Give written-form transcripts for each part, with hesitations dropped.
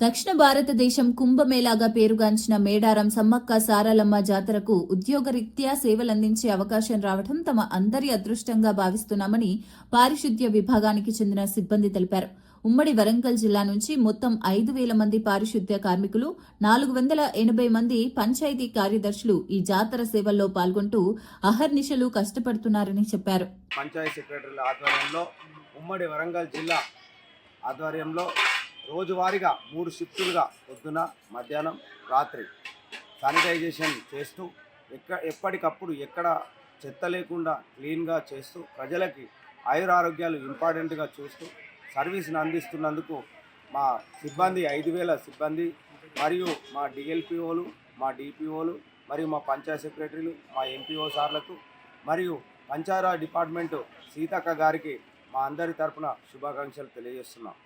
దక్షిణ భారతదేశం కుంభమేళాగా పేరుగాంచిన మేడారం సమ్మక్క సారలమ్మ జాతరకు ఉద్యోగరీత్యా సేవలందించే అవకాశం రావడం తమ అందరి అదృష్టంగా భావిస్తున్నామని పారిశుద్ధ్య విభాగానికి చెందిన సిబ్బంది తెలిపారు. ఉమ్మడి వరంగల్ జిల్లా నుంచి మొత్తం 5,000 మంది పారిశుద్ధ్య కార్మికులు, 480 మంది పంచాయతీ కార్యదర్శులు ఈ జాతర సేవల్లో పాల్గొంటూ అహర్నిశలు కష్టపడుతున్నారని చెప్పారు. పంచాయతీ సెక్రటరీల ఆధ్వర్యంలో ఉమ్మడి వరంగల్ జిల్లా ఆధ్వర్యంలో రోజువారీగా 3 షిఫ్టులుగా పొద్దున, మధ్యాహ్నం, రాత్రి శానిటైజేషన్ చేస్తూ ఎప్పటికప్పుడు ఎక్కడ చెత్త లేకుండా క్లీన్గా చేస్తూ ప్రజలకి ఆయురారోగ్యాలు ఇంపార్టెంట్గా చూస్తూ సర్వీస్ని అందిస్తున్నందుకు మా సిబ్బంది 5,000 సిబ్బంది మరియు మా డిఎల్పిఓలు, మా డిపిఓలు మరియు మా పంచాయత్ సెక్రటరీలు, మా ఎంపీఓ సార్లకు మరియు పంచాయతీ డిపార్ట్మెంటు సీతక్క గారికి మా అందరి తరపున శుభాకాంక్షలు తెలియజేస్తున్నాం.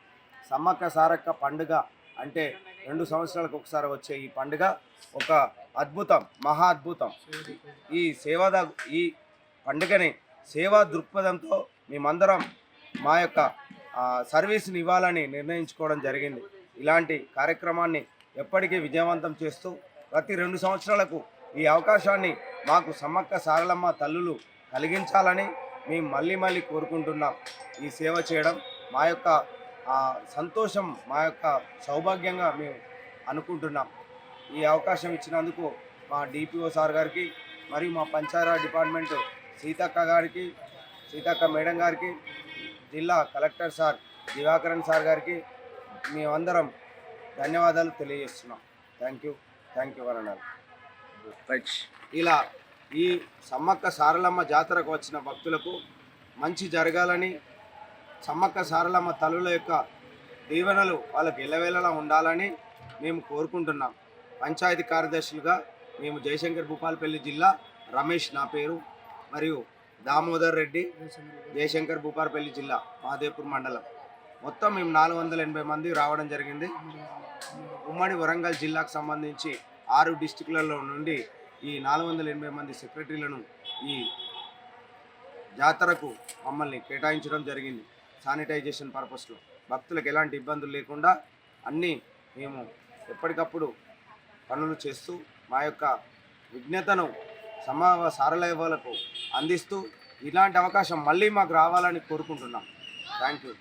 సమ్మక్క సారక్క పండుగ అంటే 2 సంవత్సరాలకు ఒకసారి వచ్చే ఈ పండుగ ఒక అద్భుతం, మహా అద్భుతం. ఈ పండుగని సేవా దృక్పథంతో మేమందరం మా యొక్క సర్వీస్ని ఇవ్వాలని నిర్ణయించుకోవడం జరిగింది. ఇలాంటి కార్యక్రమాన్ని ఎప్పటికీ విజయవంతం చేస్తూ ప్రతి 2 సంవత్సరాలకు ఈ అవకాశాన్ని మాకు సమ్మక్క సారలమ్మ తల్లులు కలిగించాలని మేము మళ్ళీ కోరుకుంటున్నాం. ఈ సేవ చేయడం మా యొక్క సంతోషం, మా యొక్క సౌభాగ్యంగా మేము అనుకుంటున్నాం. ఈ అవకాశం ఇచ్చినందుకు మా డిపిఓ సార్ గారికి మరియు మా పంచాయతీ డిపార్ట్మెంటు సీతక్క మేడం గారికి, జిల్లా కలెక్టర్ సార్ దివాకరన్ సార్ గారికి మేమందరం ధన్యవాదాలు తెలియజేస్తున్నాం. థ్యాంక్ యూ వరణాలు. ఇలా ఈ సమ్మక్క సారలమ్మ జాతరకు వచ్చిన భక్తులకు మంచి జరగాలని, సమ్మక్క సారలమ్మ తల్లుల యొక్క దీవెనలు వాళ్ళకి ఎల్లవేళలా ఉండాలని మేము కోరుకుంటున్నాం. పంచాయతీ కార్యదర్శులుగా మేము జయశంకర్ భూపాలపల్లి జిల్లా, రమేష్ నా పేరు, మరియు దామోదర్ రెడ్డి, జయశంకర్ భూపాలపల్లి జిల్లా, మహదేవ్పూర్ మండలం. మొత్తం మేము 480 మంది రావడం జరిగింది. ఉమ్మడి వరంగల్ జిల్లాకు సంబంధించి 6 డిస్టిక్లలో నుండి ఈ 480 మంది సెక్రటరీలను ఈ జాతరకు మమ్మల్ని కేటాయించడం జరిగింది. శానిటైజేషన్ పర్పస్లో భక్తులకు ఎలాంటి ఇబ్బందులు లేకుండా అన్నీ మేము ఎప్పటికప్పుడు పనులు చేస్తూ మా యొక్క విజ్ఞతను సారలయ్యలకు అందిస్తూ ఇలాంటి అవకాశం మళ్ళీ మాకు రావాలని కోరుకుంటున్నాం. Thank you.